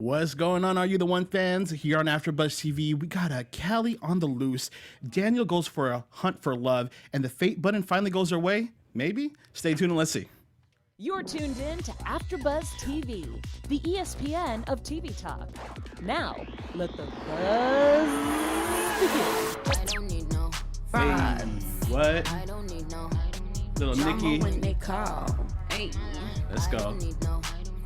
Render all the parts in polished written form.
What's going on? Are you the one fans? Here on AfterBuzz TV, we got a Callie on the loose. Daniel goes for a hunt for love, and the fate button finally goes her way. Maybe? Stay tuned and let's see. You're tuned in to AfterBuzz TV, the ESPN of TV talk. Now, let the buzz begin. I don't need no Hey, what? I don't need no Little drama Nikki. when they call. Hey, Let's go. I don't need no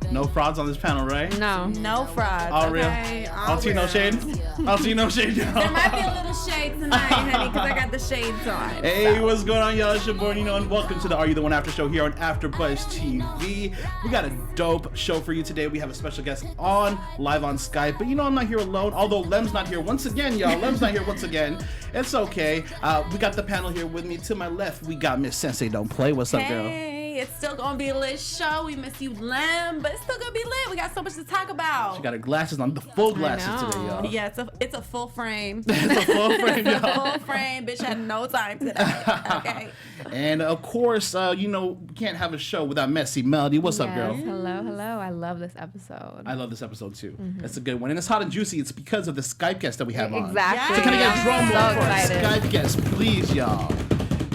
No frauds on this panel, right? No frauds. All real. Okay, I'll see no shade. I'll see no shade, y'all. There might be a little shade tonight, honey, because I got the shades on. Hey, so. what's going on, y'all? It's your boy Nino, and welcome to the Are You the One After show here on AfterBuzz TV. We got a dope show for you today. We have a special guest on live on Skype, but you know I'm not here alone. Although Lem's not here once again, y'all. Lem's not here once again. It's okay. We got the panel here with me. To my left, we got Miss Sensei Don't Play. What's up, girl? Hey, it's still gonna be a lit show. We miss you, Lem, but it's still gonna be lit. We got so much to talk about. She got her glasses on, the full glasses today, y'all. Yeah, it's a full frame. It's a full frame, It's a y'all. full frame. Bitch had no time today. Okay. And of course, you know, we can't have a show without Messy Melody. What's up, girl? Hello. I love this episode. I love this episode too. That's a good one. And it's hot and juicy. It's because of the Skype guest that we have on. Exactly. So can I get a drum I'm roll so for our excited. Skype guest, please, y'all?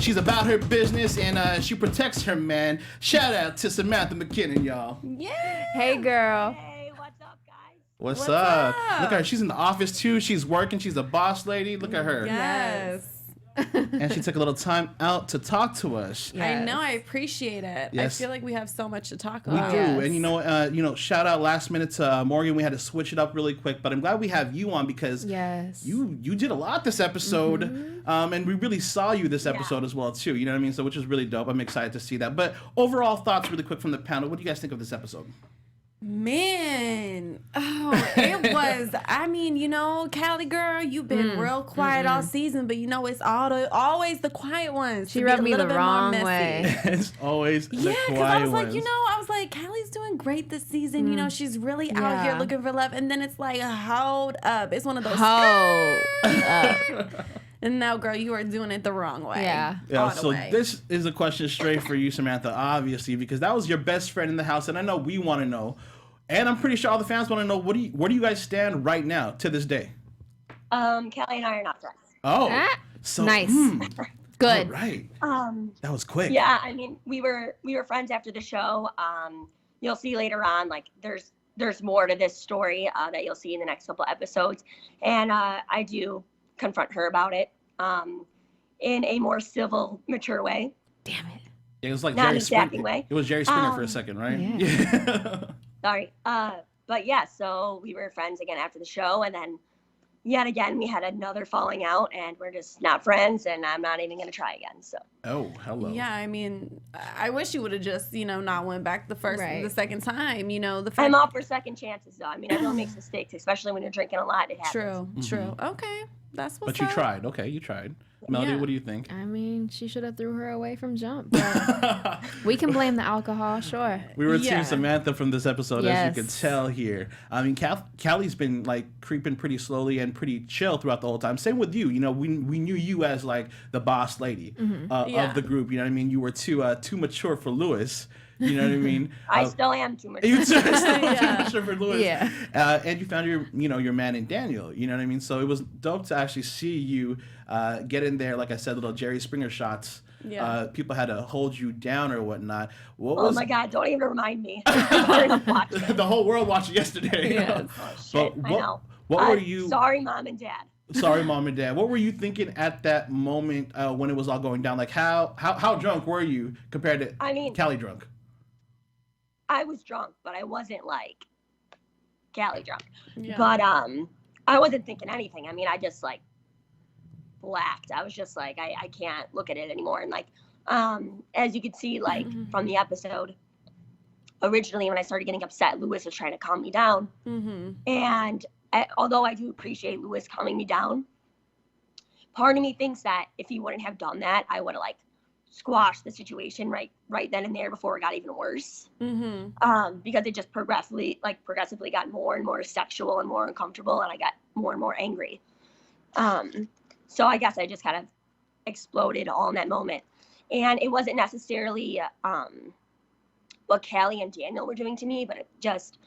She's about her business and she protects her man. Shout out to Samantha McKinnon, y'all. Yeah. Hey, girl. Hey, what's up, guys? What's What's up? up? Look at her. She's in the office too. She's working. She's a boss lady. Look at her. Yes. And she took a little time out to talk to us. I know. I appreciate it. Yes. I feel like we have so much to talk We about. do, Yes. and you know, shout out last minute to Morgan. We had to switch it up really quick, but I'm glad we have you on because Yes. you did a lot this episode, and we really saw you this episode as well too. You know what I mean? So which is really dope. I'm excited to see that. But overall thoughts, really quick from the panel. What do you guys think of this episode? Man, it was. I mean, you know, Cali girl, you've been real quiet all season, but you know, it's always the quiet ones. She to be rubbed a me little the bit more wrong messy. way. It's always the Yeah, because I quiet was like, ones. you know, I was like, Callie's doing great this season. You know, she's really out here Yeah. looking for love, and then it's like, hold up, it's one of those. Hold up. And now, girl, you are doing it the wrong way. Yeah. Yeah, All the so way. this is a question straight for you, Samantha, obviously, because that was your best friend in the house, and I know we want to know, and I'm pretty sure all the fans want to know, where do you guys stand right now to this day? Callie and I are not friends. Oh, Ah, so nice. All Good. right, Um, that was quick. yeah, I mean, we were friends after the show. You'll see later on, like there's more to this story that you'll see in the next couple episodes, and I do confront her about it in a more civil, mature way. Damn it. It was like Not Jerry an exacting Springer. way. It was Jerry Springer for a second, right? Yeah. Sorry. But yeah, so we were friends again after the show, and then yet again we had another falling out, and we're just not friends, and I'm not even gonna try again. So Oh, hello. Yeah, I mean, I wish you would have just, you know, not went back the second time. You know, the I'm all for second chances, though. I mean, everyone makes mistakes, especially when you're drinking a lot. It happens. True. Okay, that's what's But you up. tried. Okay, you tried. Melody, Yeah. what do you think? I mean, she should have threw her away from jump. But we can blame the alcohol, sure. We were Yeah. Team Samantha from this episode, as you can Yes. tell here. I mean, Callie's been like creeping pretty slowly and pretty chill throughout the whole time. Same with you. You know, we knew you as like the boss lady Yeah. of the group. You know what I mean? You were too mature for Louis. You know what I mean? I still am too much. You too, still Yeah. too mature for Louis. Yeah. And you found your man in Daniel. You know what I mean? So it was dope to actually see you get in there. Like I said, little Jerry Springer shots. Yeah. People had to hold you down or whatnot. What Oh was my God! Don't even remind me. I'm gonna watch it. the whole world watched it yesterday? Yes. Oh shit! But I know. What were you? Sorry, Mom and Dad. Sorry, Mom and Dad. What were you thinking at that moment when it was all going down? Like how drunk were you compared to I mean, Callie drunk? I was drunk, but I wasn't like Callie drunk. Yeah. But I wasn't thinking anything. I mean, I just like blacked. I was just like, I can't look at it anymore. And like, as you could see, like from the episode, originally when I started getting upset, Louis was trying to calm me down. And although I do appreciate Louis calming me down, part of me thinks that if he wouldn't have done that, I would have like squashed the situation right then and there before it got even worse. Because it just progressively got more and more sexual and more uncomfortable, and I got more and more angry. So I guess I just kind of exploded all in that moment. And it wasn't necessarily what Callie and Daniel were doing to me, but it just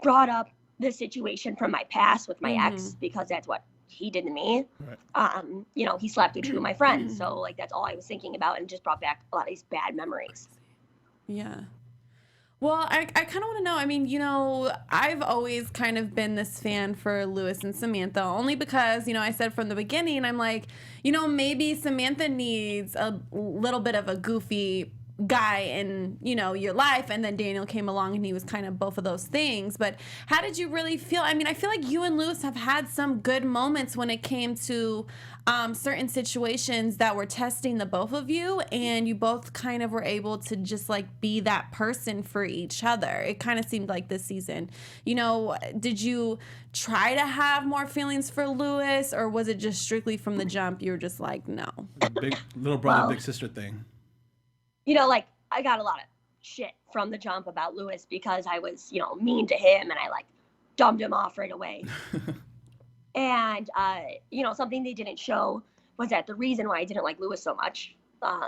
brought up the situation from my past with my ex, because that's what he did to me. Right. You know, he slept with two of my friends. So like, that's all I was thinking about, and just brought back a lot of these bad memories. Yeah. Well, I kind of want to know, I mean, you know, I've always kind of been this fan for Louis and Samantha, only because, you know, I said from the beginning, I'm like, you know, maybe Samantha needs a little bit of a goofy guy in, you know, your life, and then Daniel came along and he was kind of both of those things. But how did you really feel? I mean, I feel like you and Louis have had some good moments when it came to certain situations that were testing the both of you, and you both kind of were able to just like be that person for each other. It kind of seemed like this season, you know, did you try to have more feelings for Louis, or was it just strictly from the jump you were just like, no? Big little brother, big sister thing. You know, like, I got a lot of shit from the jump about Louis because I was, you know, mean to him, and I like dumped him off right away. And, you know, something they didn't show was that the reason why I didn't like Louis so much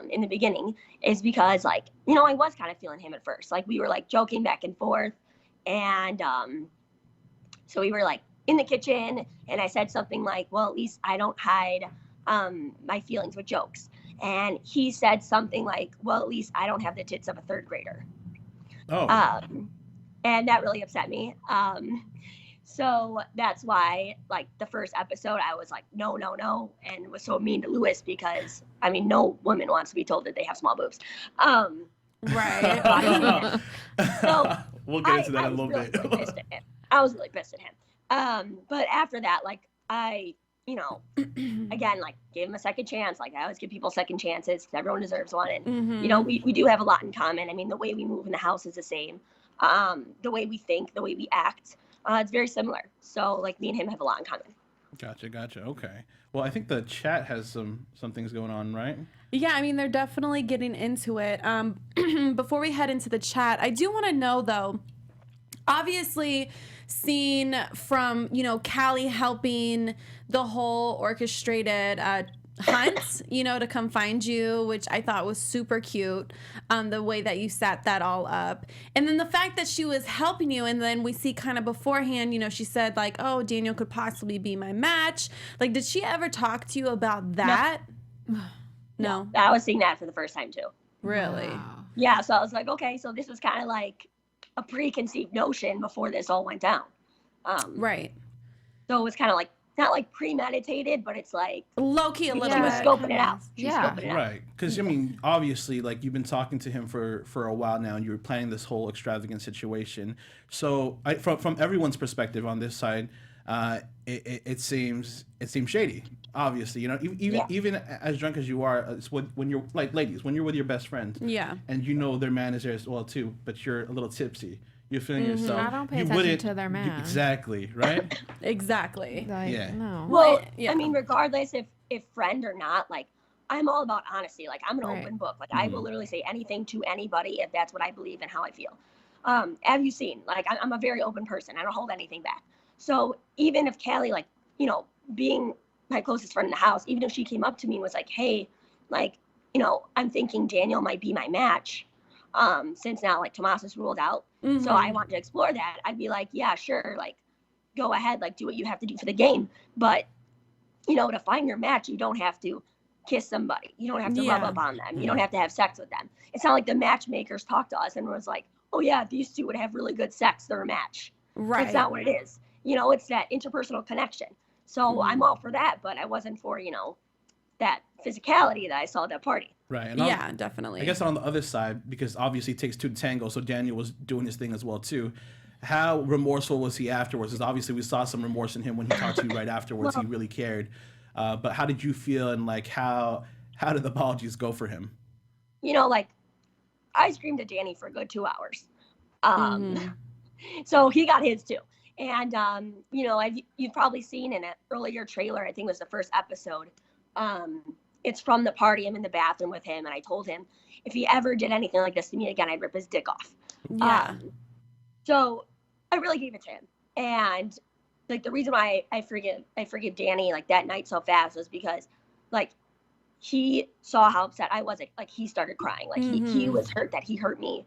in the beginning is because, like, you know, I was kind of feeling him at first. Like, we were, like, joking back and forth. And so we were, like, in the kitchen, and I said something like, well, at least I don't hide my feelings with jokes. And he said something like, well, at least I don't have the tits of a third grader. Oh. And that really upset me. So that's why, like, the first episode, I was like, no, and was so mean to Louis because, I mean, no woman wants to be told that they have small boobs. Right. So we'll get into that in a little really, bit. really pissed at him. I was really pissed at him. But after that, like, I, you know, again, like, gave him a second chance. Like, I always give people second chances because everyone deserves one. And, you know, we do have a lot in common. I mean, the way we move in the house is the same. The way we think, the way we act. It's very similar. So, like, me and him have a lot in common. Gotcha. Okay. Well, I think the chat has some things going on, right? Yeah, I mean, they're definitely getting into it. Before we head into the chat, I do want to know, though, obviously, seeing from, you know, Callie helping the whole orchestrated hunt, you know, to come find you, which I thought was super cute, the way that you set that all up. And then the fact that she was helping you, and then we see kind of beforehand, you know, she said like, oh, Daniel could possibly be my match. Like, did she ever talk to you about that? No. I was seeing that for the first time too. Really? Wow. Yeah, so I was like, okay, so this was kind of like a preconceived notion before this all went down. Right. So it was kind of like, not like premeditated, but it's like low-key a little she was bit. scoping it out. She was Yeah. scoping it out. Right, because I mean, obviously, like, you've been talking to him for a while now, and you were planning this whole extravagant situation. So, from everyone's perspective on this side, it seems shady. Obviously, you know, even as drunk as you are, it's when you're like, ladies, when you're with your best friend, Yeah. and you know their man is there as well too, but you're a little tipsy. You're feeling yourself. I don't pay you attention wouldn't- to their man. Exactly, right? Exactly. Like, Yeah. no. Well, yeah. I mean, regardless if friend or not, like, I'm all about honesty. Like, I'm an Right. open book. Like, I will literally say anything to anybody if that's what I believe and how I feel. Have you seen? Like, I'm a very open person. I don't hold anything back. So even if Callie, like, you know, being my closest friend in the house, even if she came up to me and was like, hey, like, you know, I'm thinking Daniel might be my match, since now, like, Tomas is ruled out. So I want to explore that. I'd be like, yeah, sure. Like, go ahead, like, do what you have to do for the game. But, you know, to find your match, you don't have to kiss somebody. You don't have to rub up on them. You don't have to have sex with them. It's not like the matchmakers talked to us and was like, oh yeah, these two would have really good sex. They're a match. Right. That's not what it is. You know, it's that interpersonal connection. So I'm all for that, but I wasn't for, you know, that physicality that I saw at that party. Right. And Yeah, definitely. I guess on the other side, because obviously it takes two to tango, so Daniel was doing his thing as well too. How remorseful was he afterwards? Because obviously we saw some remorse in him when he talked to you right afterwards. He really cared. But how did you feel, and like how did the apologies go for him? You know, like, I screamed at Danny for a good 2 hours. So he got his too. And, you know, you've probably seen in an earlier trailer, I think it was the first episode, it's from the party. I'm in the bathroom with him, and I told him if he ever did anything like this to me again, I'd rip his dick off. Yeah. So I really gave it to him. And, like, the reason why I forgive Danny, like, that night so fast was because, like, he saw how upset I was. Like he started crying. Like, he was hurt that he hurt me.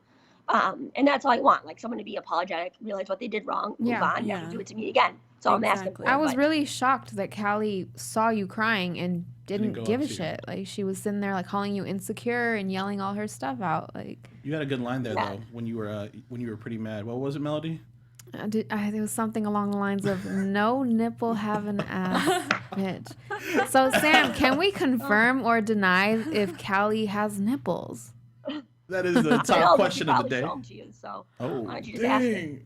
And that's all I want, like someone to be apologetic, realize what they did wrong, move on, never do it to me again. So I'm asking for. I was really shocked that Callie saw you crying and didn't give a shit. Like she was sitting there like calling you insecure and yelling all her stuff out. Like you had a good line there though when you were pretty mad. What was it, Melody? There was something along the lines of no nipple having ass bitch. So Sam, can we confirm or deny if Callie has nipples? That is the top question of the day. So oh, why don't you just ask it?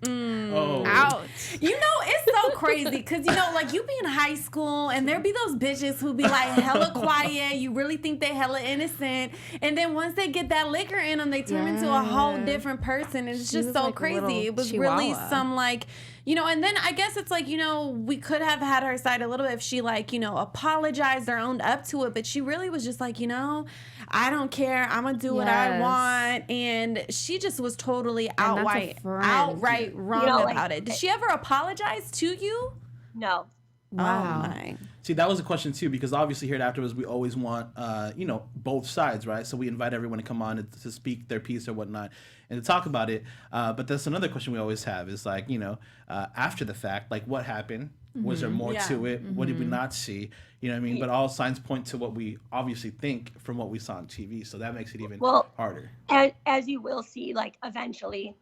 Oh, ouch. You know, it's so crazy because, you know, like you be in high school and there be those bitches who be like hella quiet. You really think they hella innocent. And then once they get that liquor in them, they turn into a whole different person. It's just so like crazy. It was really some like, you know, and then I guess it's like, you know, we could have had her side a little bit if she like, you know, apologized or owned up to it. But she really was just like, you know, I don't care. I'm going to do what I want. And she just was totally outright wrong about it. Did she ever apologize to you? No. Wow. Oh my. See, that was a question too, because obviously here at AfterBuzz we always want, you know, both sides, right? So we invite everyone to come on to speak their piece or whatnot and to talk about it. But that's another question we always have is like, you know, after the fact, like what happened? Was there more to it? What did we not see? You know what I mean? But all signs point to what we obviously think from what we saw on TV. So that makes it even harder. As you will see, like eventually,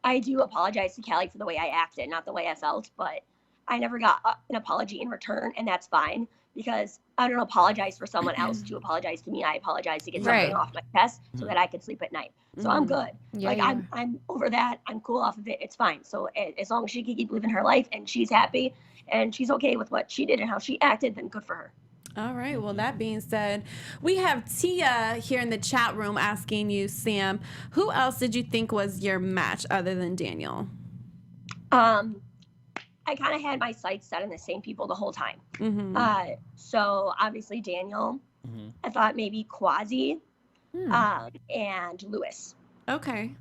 I do apologize to Callie for the way I acted, not the way I felt, but I never got an apology in return, and that's fine because I don't apologize for someone else to apologize to me. I apologize to get something off my chest so that I can sleep at night. So I'm good. I'm over that. I'm cool off of it. It's fine. So as long as she can keep living her life and she's happy and she's okay with what she did and how she acted, then good for her. All right. Well, that being said, we have Tia here in the chat room asking you, Sam, who else did you think was your match other than Daniel? I kind of had my sights set on the same people the whole time. So obviously Daniel, I thought maybe Quasi, and Louis. Okay.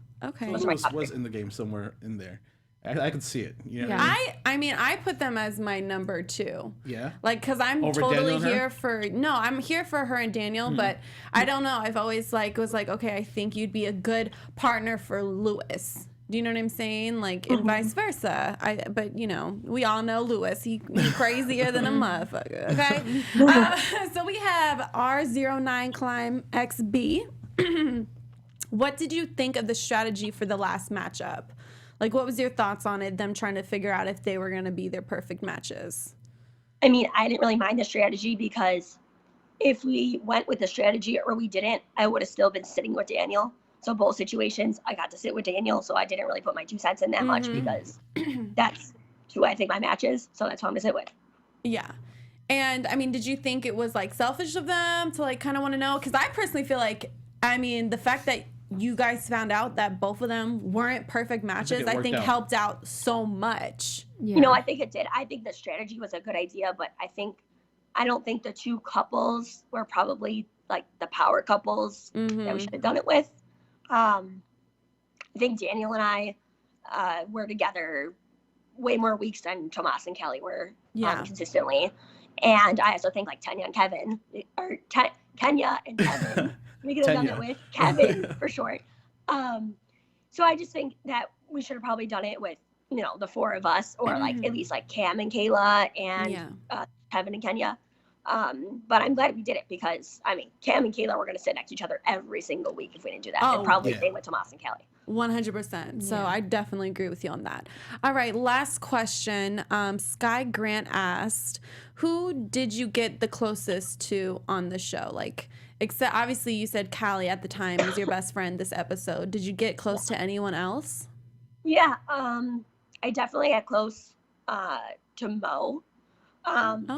Louis was in the game somewhere in there. I could see it. You know what I mean, I put them as my number 2. Yeah. Like, because I'm Over totally Daniel here for, no, I'm here for her and Daniel, but I don't know. I've always was like, okay, I think you'd be a good partner for Louis. Do you know what I'm saying? Like, and vice versa. But, you know, we all know Louis. He crazier than a motherfucker, okay? So we have R09 Climb XB. What did you think of the strategy for the last matchup? Like, what was your thoughts on it, them trying to figure out if they were going to be their perfect matches? I mean, I didn't really mind the strategy because if we went with the strategy or we didn't, I would have still been sitting with Daniel. So both situations, I got to sit with Daniel, so I didn't really put my 2 cents in that much because that's who I think my match is, so that's who I'm going to sit with. Yeah. And, I mean, did you think it was, like, selfish of them to, like, kind of want to know? Because I personally feel like, I mean, the fact that you guys found out that both of them weren't perfect matches, I think helped out so much. Yeah. You know, I think it did. I think the strategy was a good idea, but I don't think the 2 couples were probably, like, the power couples that we should have done it with. I think Daniel and I were together way more weeks than Tomas and Callie were consistently. And I also think like Kenya and Kevin, or Kenya and Kevin, we could have done it with Kevin for short. So I just think that we should have probably done it with, you know, the 4 of us, or like at least like Cam and Kayla and Kevin and Kenya. But I'm glad we did it because, I mean, Cam and Kayla were going to sit next to each other every single week if we didn't do that. And probably same with Tomas and Callie. 100%. So I definitely agree with you on that. All right, last question. Sky Grant asked, who did you get the closest to on the show? Like, except obviously you said Callie at the time was your best friend this episode. Did you get close to anyone else? Yeah, I definitely got close to Mo.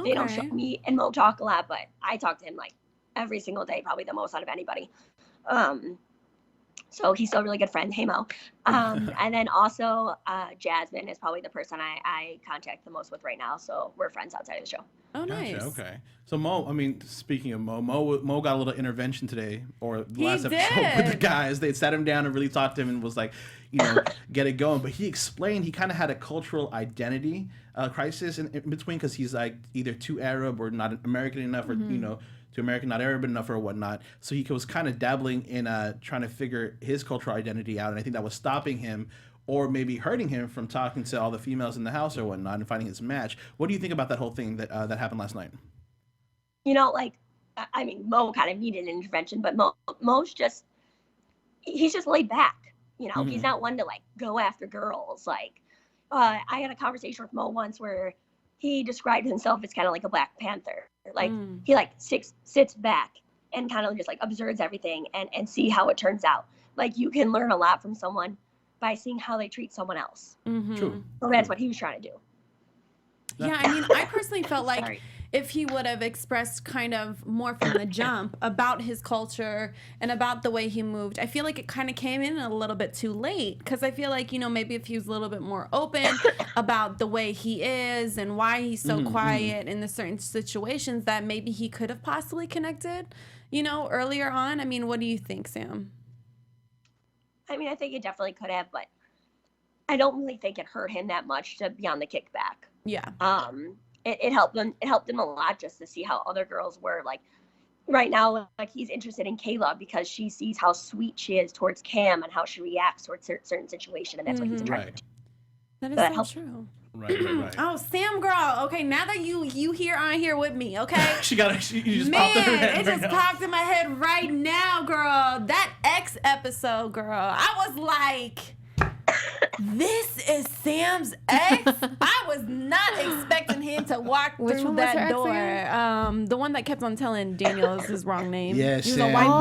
They don't show me and Mo talk a lot, but I talk to him like every single day, probably the most out of anybody. So he's still a really good friend. Hey, Mo. And then also Jasmine is probably the person I contact the most with right now. So we're friends outside of the show. Oh, nice. Gotcha, okay. So Mo, I mean, speaking of Mo got a little intervention today, or the last episode with the guys. They sat him down and really talked to him and was like, you know, get it going. But he explained he kind of had a cultural identity crisis in between, because he's like either too Arab or not American enough, or, you know, to America, not Arab enough or whatnot. So he was kind of dabbling in trying to figure his cultural identity out, and I think that was stopping him or maybe hurting him from talking to all the females in the house or whatnot and finding his match. What do you think about that whole thing that happened last night? You know, like, I mean, Mo kind of needed an intervention, but Mo's just, he's just laid back. You know, he's not one to like go after girls. Like, I had a conversation with Mo once where he described himself as kind of like a Black Panther. Like he like sits back and kind of just like observes everything and see how it turns out. Like you can learn a lot from someone by seeing how they treat someone else. True. So that's what he was trying to do. Yeah, I mean, I personally felt like if he would have expressed kind of more from the jump about his culture and about the way he moved, I feel like it kind of came in a little bit too late. Because I feel like, you know, maybe if he was a little bit more open about the way he is and why he's so quiet in the certain situations, that maybe he could have possibly connected, you know, earlier on. I mean, what do you think, Sam? I mean, I think it definitely could have, but I don't really think it hurt him that much to be on the kickback. Yeah. It helped him. It helped him a lot just to see how other girls were. Like right now, like he's interested in Kayla because she sees how sweet she is towards Cam and how she reacts towards certain situation, and that's what he's attracted to. That is That so helps. true. Right. Oh, Sam, girl. Okay, now that you here on here with me, okay? You just popped in her Man, head it right just now. popped in my head right now, girl. That X episode, girl. I was like, this is Sam's ex? I was not expecting him to walk Which through one was her that ex door. again? The one that kept on telling Daniel is his wrong name. Yeah, He was a Sam. white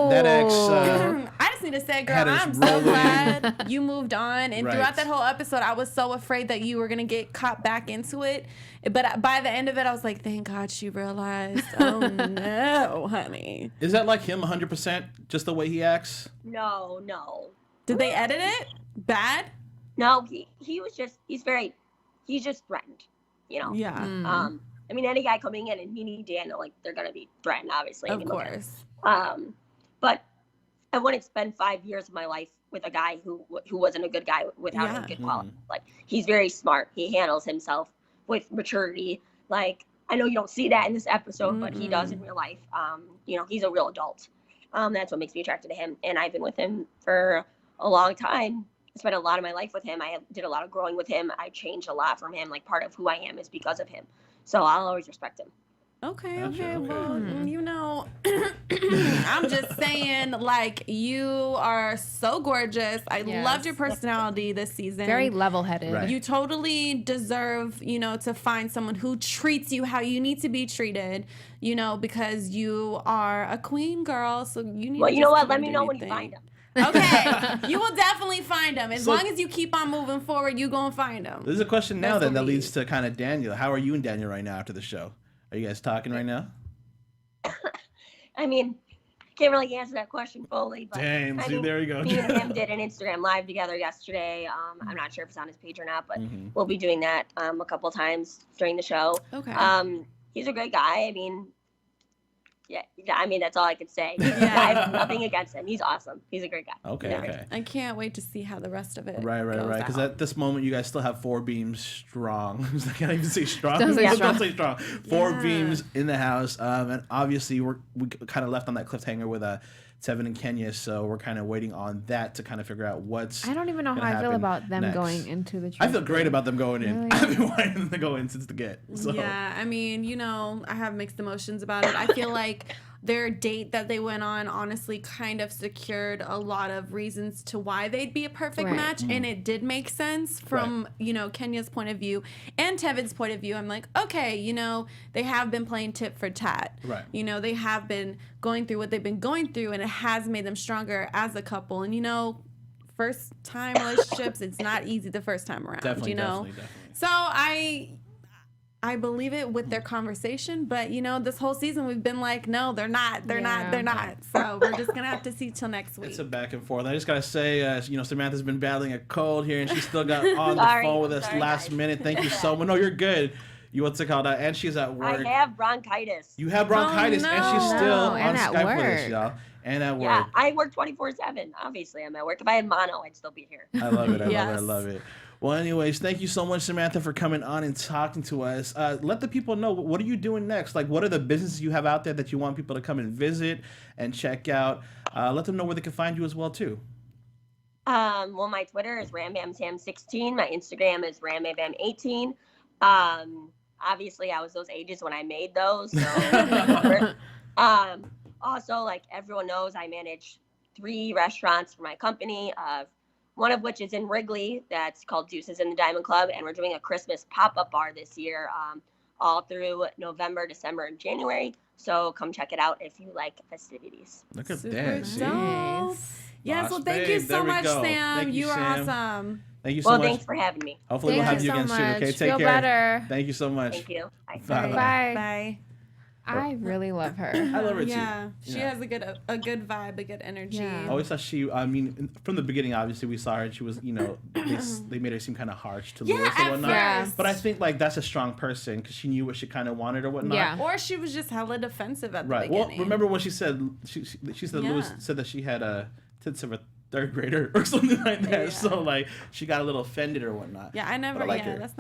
That ex. I just need to say, girl, had us I'm so rolling. glad you moved on. And Right. throughout that whole episode, I was so afraid that you were going to get caught back into it. But by the end of it, I was like, thank God she realized. Oh, no, honey. Is that like him 100%? Just the way he acts? No. Did they edit it? Bad? No, he was just, he's just threatened, you know? Yeah. I mean, any guy coming in and meeting Daniel, like, they're going to be threatened, obviously. Of course. But I wouldn't spend 5 years of my life with a guy who wasn't a good guy without Yeah. any good quality. Like, he's very smart. He handles himself with maturity. Like, I know you don't see that in this episode, but he does in real life. You know, he's a real adult. That's what makes me attracted to him. And I've been with him for a long time. I spent a lot of my life with him. I did a lot of growing with him. I changed a lot from him. Like, part of who I am is because of him. So I'll always respect him. Okay, Gotcha, okay. okay. Well, you know, I'm just saying, like, you are so gorgeous. I Yes. loved your personality this season. Very level-headed. Right. You totally deserve, you know, to find someone who treats you how you need to be treated, you know, because you are a queen, girl. So you need Well, to you know just what? come Let and me do know your when you thing. find him. Okay, you will definitely find him. As So- long as you keep on moving forward, you gonna find him. There's a question now Best then that believe. leads to kind of Daniel. How are you and Daniel right now after the show? Are you guys talking right now? I mean, can't really answer that question fully. But Damn, I see, mean, there you go. Me and him did an Instagram live together yesterday. I'm not sure if it's on his page or not, but Mhm. we'll be doing that a couple times during the show. Okay. He's a great guy. I mean, yeah, I mean, that's all I could say. Yeah. I have nothing against him. He's awesome. He's a great guy. Okay, Yeah. okay. I can't wait to see how the rest of it Right. goes Because out. at this moment, you guys still have 4 beams strong. I can't even say strong. Don't say Don't strong. say strong. 4 Yeah. beams in the house. And obviously, we kind of left on that cliffhanger with Tevin and Kenya, so we're kind of waiting on that to kind of figure out what's. I don't even know how gonna I feel happen about them next. going into the. I feel great about them going in. Really? I've been wanting them to go in since the get. So. Yeah, I mean, you know, I have mixed emotions about it. I feel like their date that they went on honestly kind of secured a lot of reasons to why they'd be a perfect Right. match, and it did make sense from, you know, Kenya's point of view and Tevin's point of view. I'm like, okay, you know, they have been playing tit for tat. Right. You know, they have been going through what they've been going through, and it has made them stronger as a couple. And, you know, first time relationships, it's not easy the first time around, Definitely, you know? definitely. So I believe it with their conversation, but you know, this whole season we've been like, no, they're not. So we're just gonna have to see till next week. It's a back and forth. I just gotta say, you know, Samantha's been battling a cold here, and she still got on the Sorry, phone with us sorry, last guys. minute. Thank you so much. No, you're good. You what's it called? And she's at work. I have bronchitis. You have bronchitis, and she's no. still No, on and at Skype with us, work. y'all. And at work. Yeah, I work 24/7. Obviously, I'm at work. If I had mono, I'd still be here. I love it. I Yes. love it. Well, anyways, thank you so much, Samantha, for coming on and talking to us. Let the people know, what are you doing next? Like, what are the businesses you have out there that you want people to come and visit and check out? Let them know where they can find you as well, too. Well, my Twitter is RamBamSam16. My Instagram is RamBamBam18. Obviously, I was those ages when I made those. So, also, like everyone knows, I manage 3 restaurants for my company. One of which is in Wrigley, that's called Deuces in the Diamond Club, and we're doing a Christmas pop-up bar this year, all through November, December, and January. So come check it out if you like festivities. Look at Super that. dope. See? Yes, Boss well, thank you babe, so there we much, go. Sam. Thank you, You are Sam. awesome. Thank you so Well, much. thanks for having me. Hopefully we'll Thank have you you so again soon, okay? much. Take Feel care. better. Thank you so much. Thank you. Bye. Bye. Bye. Bye. I really love her. I love her too. Yeah, she Yeah. has a good vibe, a good energy. Yeah. I always thought from the beginning, obviously, we saw her and she was, they made her seem kind of harsh to Louis and at whatnot. first. But I think, like, that's a strong person because she knew what she kind of wanted or whatnot. Yeah. Or she was just hella defensive at the Right. beginning. Well, remember what she said? She said Yeah. Louis said that she had tits of a 3rd grader or something like that. Yeah. So, like, she got a little offended or whatnot. Yeah, I never. But I like yeah, her. that's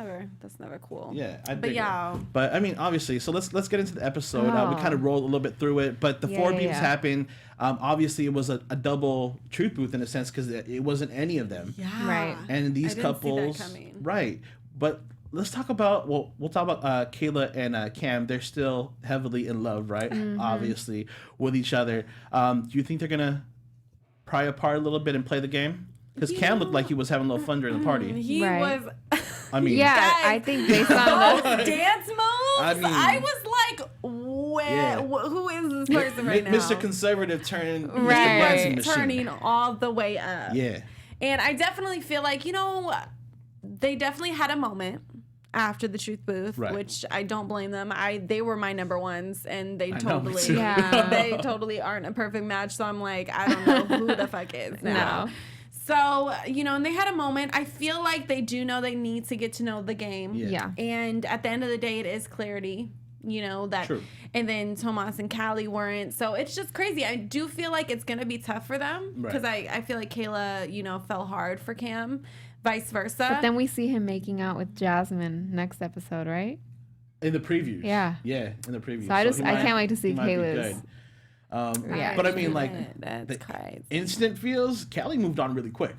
never cool. Yeah, I But dig yeah. it. But I mean, obviously, so let's get into the episode. We Oh. kind of rolled a little bit through it, but the Yeah, 4 yeah, beefs yeah. happened. Obviously, it was a double truth booth in a sense because it wasn't any of them. Yeah. Right. And these I didn't see that couples, coming. right? But let's talk about we'll talk about Kayla and Cam. They're still heavily in love, right? Mm-hmm. Obviously, with each other. Do you think they're gonna pry apart a little bit and play the game? Because Cam looked like he was having a little fun during the party. He Right. was. I mean, Yeah, Guys, I think based on Those dance moves. I mean- I was like, Yeah. who is this person right now? Mr. Conservative turning Mr. Right. Dancing He Machine. was turning all the way up. Yeah. And I definitely feel like, they definitely had a moment after the truth booth, Right. which I don't blame them. They were my number ones, and they I know, me totally, too. Yeah. they totally aren't a perfect match. So I'm like, I don't know who the fuck is now. No. So, and they had a moment. I feel like they do know they need to get to know the game. Yeah. Yeah. And at the end of the day, it is clarity, that. True. And then Tomas and Callie weren't. So it's just crazy. I do feel like it's going to be tough for them Right. because I feel like Kayla, fell hard for Cam, vice versa. But then we see him making out with Jasmine next episode, right? In the previews. Yeah. Yeah, in the previews. So I he can't wait to see he might be Kayla's. good. Yeah. But I mean, like, that's the crazy. instant feels, Callie moved on really quick.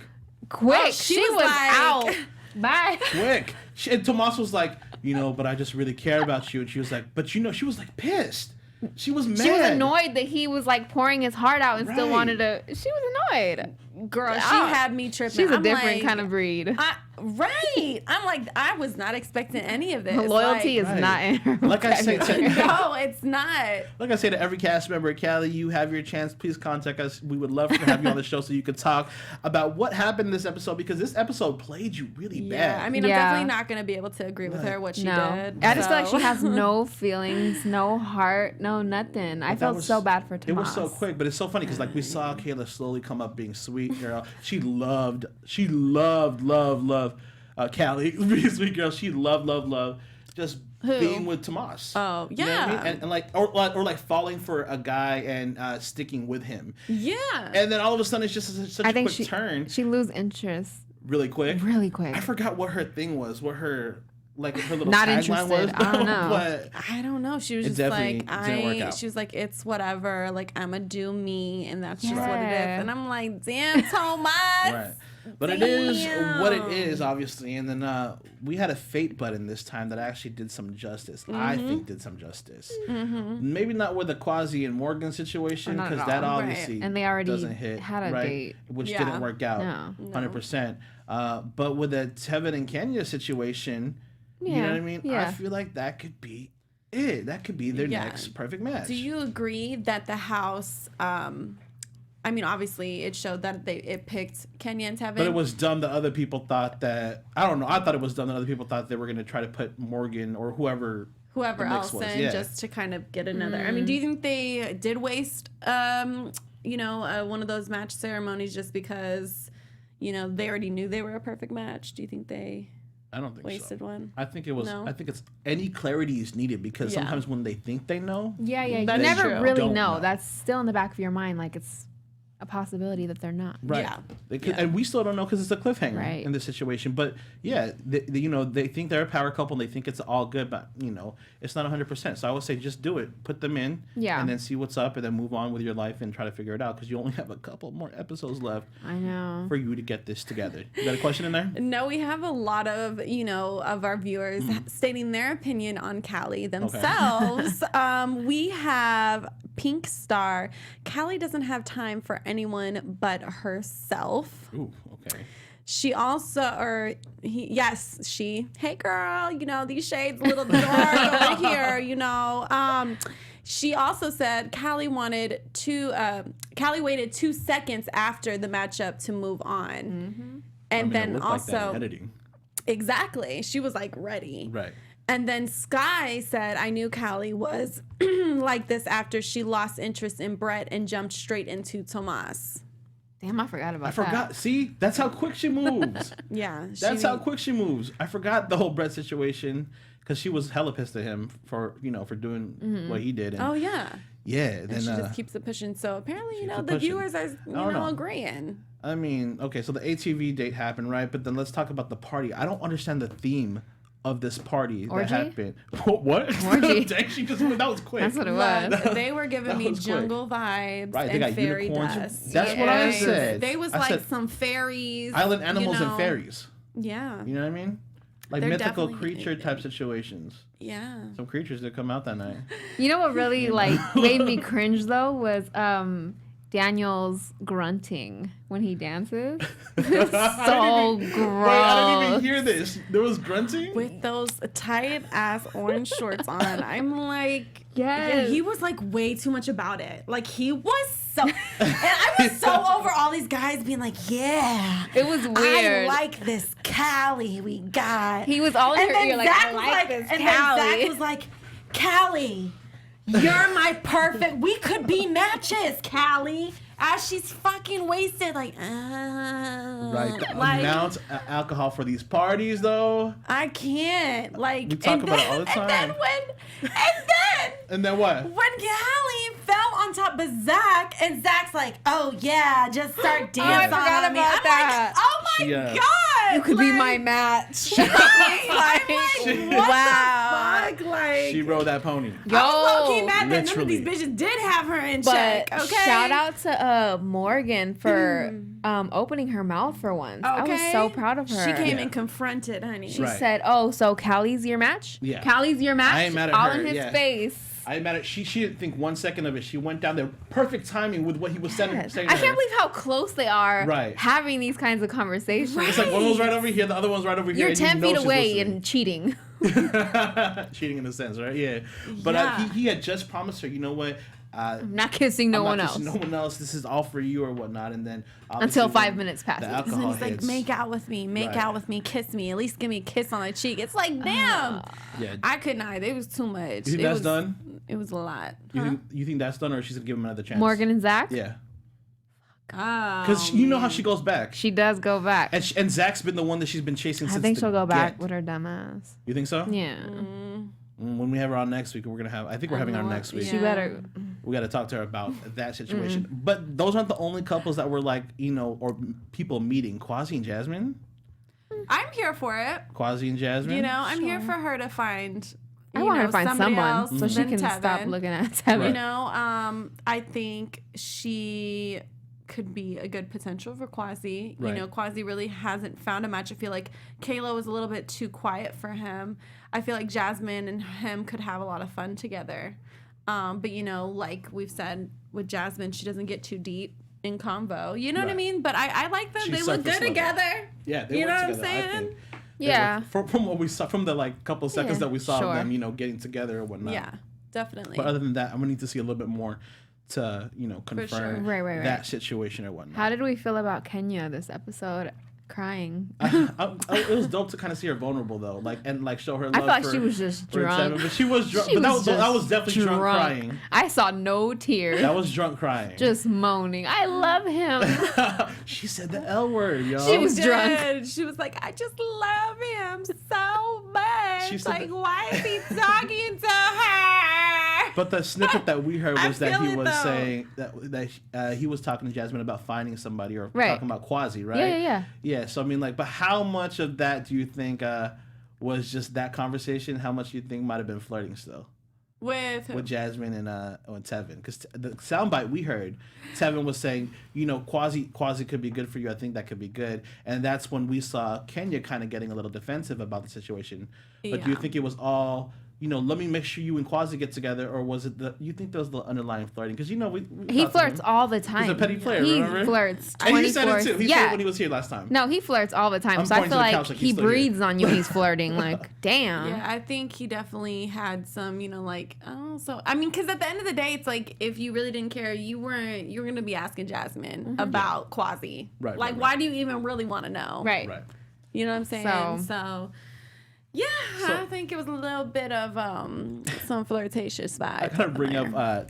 Quick, Oh, she, she was, was like- out. Bye. Quick. And Tomas was like, but I just really care about you. And she was like, but she was like pissed. She was mad. She was annoyed that he was like pouring his heart out and still Right. wanted to. She was annoyed. Girl, she Ah, had me tripping. She's a I'm different like, kind of breed. Right. I'm like, I was not expecting any of this. Loyalty Right. is not in her. Like I say vocabulary. to No, it's not. Like I say to every cast member, Callie, you have your chance. Please contact us. We would love to have you on the show so you could talk about what happened in this episode because this episode played you really Yeah, bad. I mean, Yeah. I'm definitely not going to be able to agree with her what she No, did. I just feel like so. she has no feelings, no heart, no nothing. I But that felt was- so bad for It Tomas. was so quick, but it's so funny because like we saw Kayla slowly come up being sweet girl. She loved Callie being sweet girl. She loved just Who? being with Tomas. Oh, You know what I mean? yeah. And like or like falling for a guy and sticking with him. Yeah. And then all of a sudden it's just such I a think quick turn, she lose interest really quick. really quick. I forgot what her thing was, what her little Not tagline was. interested. I don't know. But I don't know. She was It just definitely like, didn't work out. she was like, it's whatever. Like, I'ma do me, and that's just what it is. Yeah. And I'm like, damn, Tomas. right. But it is what it Damn. is, obviously. And then we had a fate button this time that actually did some justice. I Mm-hmm. think did some justice. Maybe not with the Quasi and Morgan situation Not at because all. that Right. obviously And they already doesn't hit, had a right? date. Which Yeah. didn't work out No. 100%. But with the Tevin and Kenya situation, you know Yeah, what I mean? I yeah. feel like that could be it. That could be their Yeah. next perfect match. Do you agree that the house, I mean, obviously, it showed that it picked Kenya and Tevin. But it was dumb that other people thought that, I don't know, I thought it was dumb that other people thought they were going to try to put Morgan or whoever whoever the mix else was, in yeah. just to kind of get another. I mean, do you think they did waste, one of those match ceremonies just because, they already knew they were a perfect match? Do you think they I don't think wasted so. one? I think it was. No? I think it's any clarity is needed because Yeah. sometimes when they think they know, Yeah, you That's never true. really Don't know. know. That's still in the back of your mind. Like it's a possibility that they're not. Right. Yeah. They could, and we still don't know because it's a cliffhanger Right. in this situation. But yeah, they think they're a power couple and they think it's all good, but it's not 100%. So I would say just do it, put them in, and then see what's up, and then move on with your life and try to figure it out because you only have a couple more episodes left. I know. For you to get this together. You got a question in there? No, we have a lot of of our viewers stating their opinion on Callie themselves. We have Pink Star. Callie doesn't have time for anyone but herself. Ooh, okay. She also, hey girl, these shades a little dark over here, She also said Callie waited 2 seconds after the matchup to move on. And then it also, like that in editing. Exactly. She was like ready. Right. And then Sky said, I knew Callie was like this after she lost interest in Brett and jumped straight into Tomas. Damn, I forgot about I that. forgot. See, that's how quick she moves. Yeah. That's how quick she moves. I forgot the whole Brett situation because she was hella pissed at him for doing what he did. And Oh, yeah. yeah. Then And she just keeps it pushing. So apparently, keeps the it pushing. viewers are, know. agreeing. I mean, okay, so the ATV date happened, right? But then let's talk about the party. I don't understand the theme of this party Orgy? that happened. What? Orgy. Dang, that was quick. That's what it was. Look, they were giving That me was quick. jungle vibes Right, they and got fairy unicorns. dust. That's what I Yes. said. They was I like said some fairies. Island animals and fairies. Yeah. You know what I mean? Like They're mythical definitely- creature type situations. Yeah. Some creatures that come out that night. You know what really made me cringe though was Daniel's grunting when he dances. It's so gross. Wait, I didn't even hear this. There was grunting? With those tight ass orange shorts on, I'm like, Yes. yeah, he was like way too much about it. Like he was so, and I was so over all these guys being like, yeah, It was weird. I like this Callie we got. He was all in and her then ear like, Zach I was like this and then Zach Callie. was like, Callie, you're my perfect. We could be matches, Callie. As she's fucking wasted, like, Right. The like, amount of alcohol for these parties, though. I can't. Like, We talk about it all the time. And then And then what? when Callie fell on top of Zach, and Zach's like, "Oh yeah, just start dancing I forgot on me." about I'm that. like, "Oh my Yeah. god, You could be like, my match. I'm like, what Wow. the fuck? Like, She rode that pony. I was low-key mad that none of these literally. bitches did have her in But check. Okay, shout out to Morgan for opening her mouth for once. I was so proud of her. She came Yeah. and confronted, honey. She Right. said, "Oh, so Callie's your match? Yeah. Callie's your match? I ain't mad at all her, in his yeah. face." I ain't mad at she didn't think 1 second of it. She went down there, perfect timing with what he was saying. Yes. saying I to can't her. believe how close they are Right. having these kinds of conversations. It's like one was right over here, the other one's right over here. You're and you 10 know feet she's away listening. and cheating. Cheating in a sense, right? Yeah. But Yeah. he had just promised her, you know what? I'm not kissing no I'm one not else. kissing no one else. This is all for you or whatnot. And then Until obviously 5 when minutes passes. The And then alcohol he's like, hits. make out with me, make Right. out with me, kiss me, at least give me a kiss on the cheek. It's like, damn. Yeah. I could not. It was too much. You think it that's was, done? It was a lot. You think that's done, or she's gonna give him another chance? Morgan and Zach? Yeah. Because Because you know how she goes back. She does go back. And Zach's been the one that she's been chasing I since think the she'll go back get. with her dumb ass. You think so? Yeah. When we have her on next week, we're gonna have. I think we're having her next week. She better. We got to talk to her about that situation. But those aren't the only couples that were like, or people meeting. Quasi and Jasmine. I'm here for it. Quasi and Jasmine. You know, I'm here for her to find. I want her to find somebody someone else so she than can stop Tevin. looking at Tevin. You know, I think she could be a good potential for Quasi. Right. You know, Quasi really hasn't found a match. I feel like Kayla was a little bit too quiet for him. I feel like Jasmine and him could have a lot of fun together. But, you know, like we've said with Jasmine, she doesn't get too deep in convo. You know what I Right. mean? But I like them. She's They look surface good level. together. Yeah, they You work know what I'm together, I saying? think. Yeah. From what we saw, from the couple seconds Yeah, that we saw sure. of them, getting together or whatnot. Yeah, definitely. But other than that, I'm gonna need to see a little bit more to confirm sure. Right. that situation or whatnot. How did we feel about Kenya this episode? Crying. It was dope to kind of see her vulnerable though, and show her love. I felt for, she was just for drunk. Tevin, but she was drunk. She But was that was just definitely drunk crying. I saw no tears. That was drunk crying. Just moaning. I love him. She said the L word, yo. She was drunk. Did. She was like, I just love him so much. She said Like, that- why is he talking to her? But the snippet that we heard was that he feel it, was though. saying that he was talking to Jasmine about finding somebody or Right. talking about Quasi, right? Yeah. Yeah. So I mean, like, but how much of that do you think was just that conversation? How much do you think might have been flirting still? With Jasmine and Tevin, because the soundbite we heard, Tevin was saying, Quasi could be good for you. I think that could be good, and that's when we saw Kenya kind of getting a little defensive about the situation. But do you think it was all, let me make sure you and Quasi get together, or was it you think there was the underlying flirting? Because we He flirts all the time. He's a petty player. He remember? flirts And 24. he said it too. He said yeah. it when he was here last time. No, he flirts all the time. I'm So I pointing feel to the like couch like he's he still here. breathes on you. He's flirting. Like, damn. Yeah, I think he definitely had some, because at the end of the day, it's like if you really didn't care, you were gonna be asking Jasmine about Quasi. Right, Like, right. why do you even really want to know? Right. Right. You know what I'm saying? So- Yeah, I think it was a little bit of some flirtatious vibe. I gotta bring up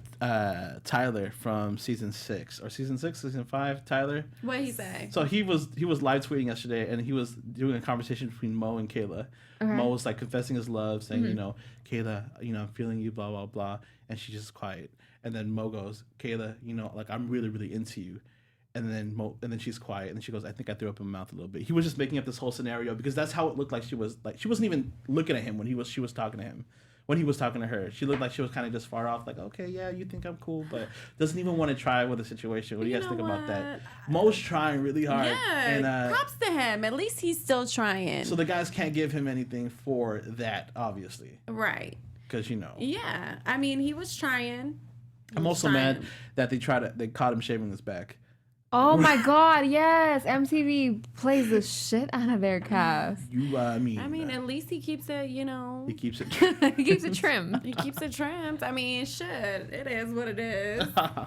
Tyler from season 6 or season 5. Tyler. What he say? So he was live tweeting yesterday, and he was doing a conversation between Mo and Kayla. Okay. Mo was like confessing his love, saying, Kayla, I'm feeling you, blah blah blah, and she's just quiet. And then Mo goes, Kayla, like I'm really really into you. And then she's quiet, and then she goes, I think I threw up in my mouth a little bit. He was just making up this whole scenario because that's how it looked like she wasn't even looking at him when she was talking to him. When he was talking to her, she looked like she was kind of just far off, like, okay, yeah, you think I'm cool, but doesn't even want to try with the situation. What do you guys think about that? Mo's trying really hard. Yeah, and, props to him. At least he's still trying. so the guys can't give him anything for that, obviously, right. because Yeah, I mean, he was trying. I'm also mad that they caught him shaving his back. Oh my God, yes. MTV plays the shit out of their cast. I mean, at least he keeps it, he keeps it. He keeps it trim. He keeps it trimmed. I mean, shit, it is what it is. All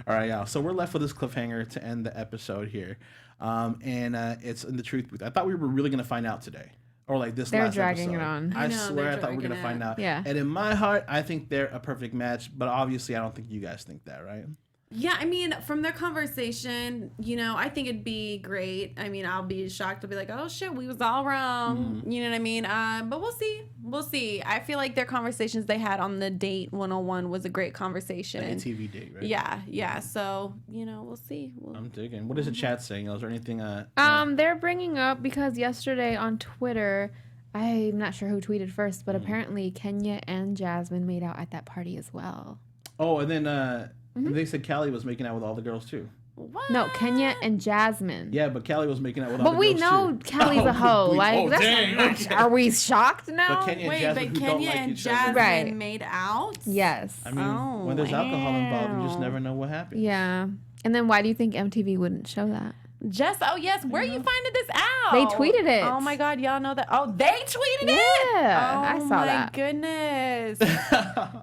right, yeah. So we're left with this cliffhanger to end the episode here, and it's in the truth booth. I thought we were really gonna find out today, or like this. They're last dragging episode. it on. I I know, swear, they're I thought we were gonna dragging find it. out. Yeah. And in my heart, I think they're a perfect match, but obviously, I don't think you guys think that, right? Yeah, I mean, from their conversation, I think it'd be great. I mean, I'll be shocked to be like, oh shit, we was all wrong. You know what I mean? But we'll see. We'll see. I feel like their conversations they had on the date 101 was a great conversation. Like a TV date, right? Yeah. So, we'll see. I'm digging. What is the chat saying? Is there anything? They're bringing up because yesterday on Twitter, I'm not sure who tweeted first, but apparently Kenya and Jasmine made out at that party as well. Oh, and then they said Callie was making out with all the girls too. What? No, Kenya and Jasmine. Yeah, but Callie was making out with all the But girls we know too. Callie's a hoe. Dang. That's, are we shocked now? But Kenya and Wait, Jasmine but who don't Kenya like and each other. Jasmine Right. made out? Yes. I mean, when there's alcohol involved, you just wow. never know what happens. Yeah. And then why do you think MTV wouldn't show that? Oh yes, where are you finding this out? They tweeted it. Oh my God, y'all know that? Oh, they tweeted it. Yeah, I saw that. Oh my goodness.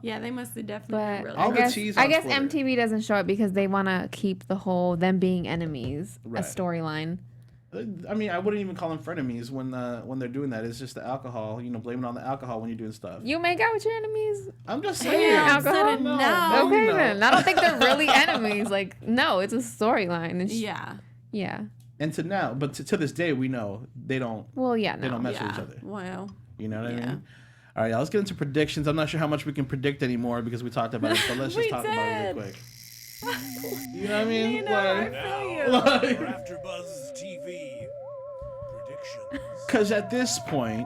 Yeah, they must have definitely But really. All the I guess, cheese I on guess Twitter. MTV doesn't show it because they want to keep the whole them being enemies Right. a storyline. I mean, I wouldn't even call them frenemies when they're doing that. It's just the alcohol. Blame it on the alcohol when you're doing stuff. You make out with your enemies? I'm just saying. Damn, alcohol? no. Okay then. I don't think they're really enemies. Like, no, it's a storyline. And Yeah. yeah. And to this day, we know they don't. Well, yeah, They no. don't mess with Yeah. each other. Well. You know what I Yeah. mean? All right, y'all, let's get into predictions. I'm not sure how much we can predict anymore because we talked about it, but let's just We talk about it did. real quick. You know what I mean? I feel you. For AfterBuzz TV predictions. Because at this point,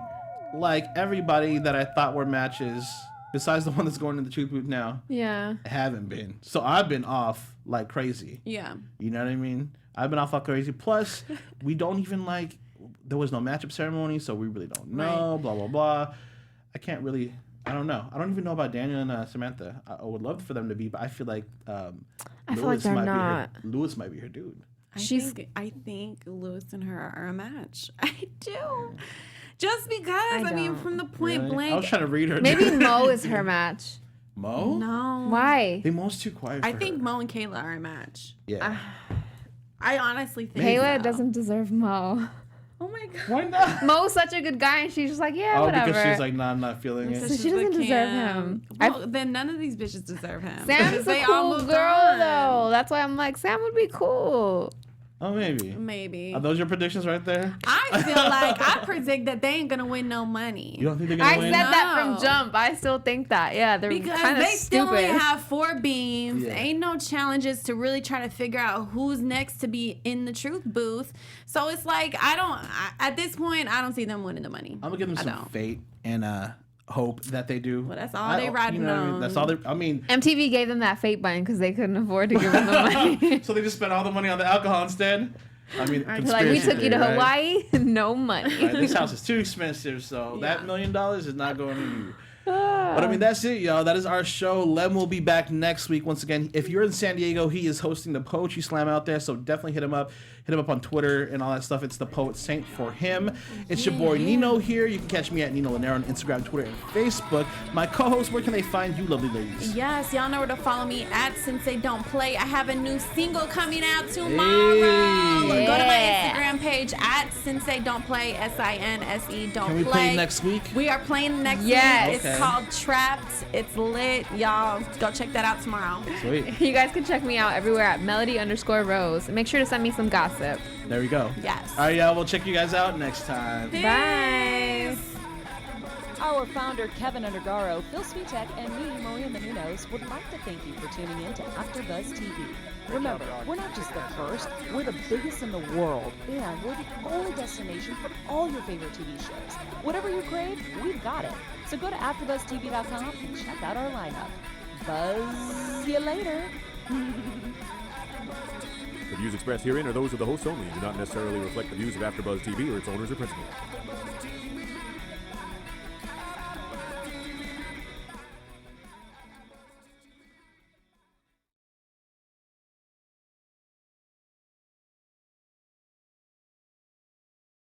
like everybody that I thought were matches, besides the one that's going in the truth booth now, Yeah. haven't been. So I've been off like crazy. Yeah. You know what I mean? I've been off like crazy. Plus, we don't even there was no matchup ceremony, so we really don't know, Right. blah, blah, blah. I don't know. I don't even know about Daniel and Samantha. I would love for them to be, but I feel like feel like they're not. Lewis might be her dude. I think Louis and her are a match. I do. Just because, I mean, don't. from the point Really? blank. I was trying to read her. Maybe Mo is her match. Mo? No. Why? They Mo's too quiet for I think her. Mo and Kayla are a match. Yeah. I honestly think Kayla so. doesn't deserve Mo. Oh my God. Why not? Mo's such a good guy, and she's just like, yeah, whatever. Because she's like, nah, I'm not feeling it. So she doesn't deserve him. Well, then none of these bitches deserve him. Sam's Because a they all cool moved girl, on. though. That's why I'm like, Sam would be cool. Oh, maybe. Maybe. Are those your predictions right there? I feel like I predict that they ain't gonna win no money. You don't think they're gonna I win? said that from No. jump. I still think that. Yeah, they're Because kind of they still only stupid. have 4 beams. Yeah. Ain't no challenges to really try to figure out who's next to be in the truth booth. So it's like at this point I don't see them winning the money. I'm gonna give them I some don't. fate and hope that they do. Well, that's all they riding what I mean? on. That's all they. I mean, MTV gave them that fate button because they couldn't afford to give them the money. so they just spent all the money on the alcohol instead. I mean, Like, we conspiracy took you to theory, right? Hawaii, no money. Right, this house is too expensive, so that $1 million is not going to you. But I mean, that's it, y'all. That is our show. Lem will be back next week. Once again, if you're in San Diego, he is hosting the Poetry Slam out there, so definitely hit him up. Hit him up on Twitter and all that stuff. It's the Poet Saint for him. It's your boy Nino here. You can catch me at Nino Llanera on Instagram, Twitter, and Facebook. My co-host, where can they find you, lovely ladies? Yes, y'all know where to follow me at Since Don't Play. I have a new single coming out tomorrow. Hey. Go to my Instagram page at Since Don't Play, SINSE Don't Can we Play. play next week? We are playing next Yes. week. Okay. It's called Trapped. It's lit. Y'all go check that out tomorrow. Sweet. You guys can check me out everywhere at Melody_Rose. Make sure to send me some gossip. There we go. Yes. All right, y'all. We'll check you guys out next time. Bye. Our founder, Keven Undergaro, Phil Svitek, and me, Maria Menounos, would like to thank you for tuning in to AfterBuzz TV. Remember, we're not just the first, we're the biggest in the world, and we're the only destination for all your favorite TV shows. Whatever you crave, we've got it. So go to AfterBuzzTV.com and check out our lineup. Buzz you later. The views expressed herein are those of the hosts only and do not necessarily reflect the views of AfterBuzz TV or its owners or principals.